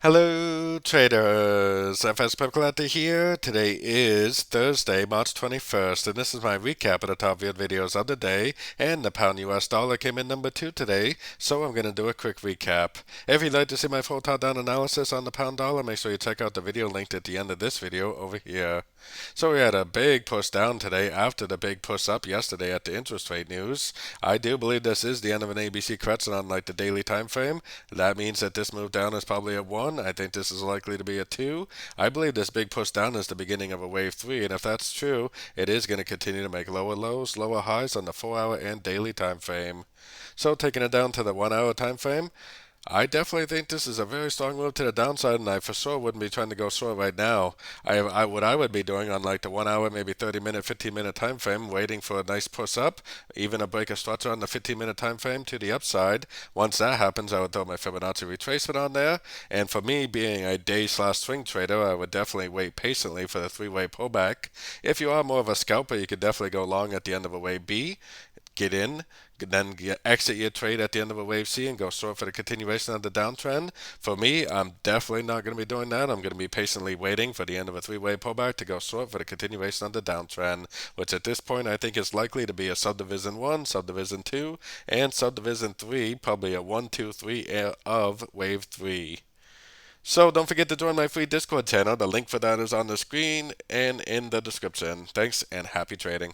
Hello traders, FX Pip Collector here. Today is Thursday, March 21st, and this is my recap of the top viewed videos of the day. And the pound US dollar came in number 2 today, so I'm going to do a quick recap. If you'd like to see my full top-down analysis on the pound dollar, make sure you check out the video linked at the end of this video over here. So we had a big push down today after the big push up yesterday at the interest rate news. I do believe this is the end of an ABC correction on like the daily time frame. That means that this move down is probably a 1. I think this is likely to be a 2. I believe this big push down is the beginning of a wave 3, and if that's true, it is going to continue to make lower lows, lower highs on the 4-hour and daily time frame. So taking it down to the 1-hour time frame, I definitely think this is a very strong move to the downside, and I for sure wouldn't be trying to go short right now. What I would be doing on like the 1 hour, maybe 30-minute, 15-minute time frame, waiting for a nice push up, even a break of structure on the 15-minute time frame to the upside. Once that happens, I would throw my Fibonacci retracement on there. And for me, being a day/swing trader, I would definitely wait patiently for the three-way pullback. If you are more of a scalper, you could definitely go long at the end of a wave B, get in, then exit your trade at the end of a wave C and go short for the continuation of the downtrend. For me, I'm definitely not going to be doing that. I'm going to be patiently waiting for the end of a three-way pullback to go short for the continuation of the downtrend, which at this point I think is likely to be a subdivision 1, subdivision 2, and subdivision 3, probably a 1, 2, 3 of wave 3. So don't forget to join my free Discord channel. The link for that is on the screen and in the description. Thanks and happy trading.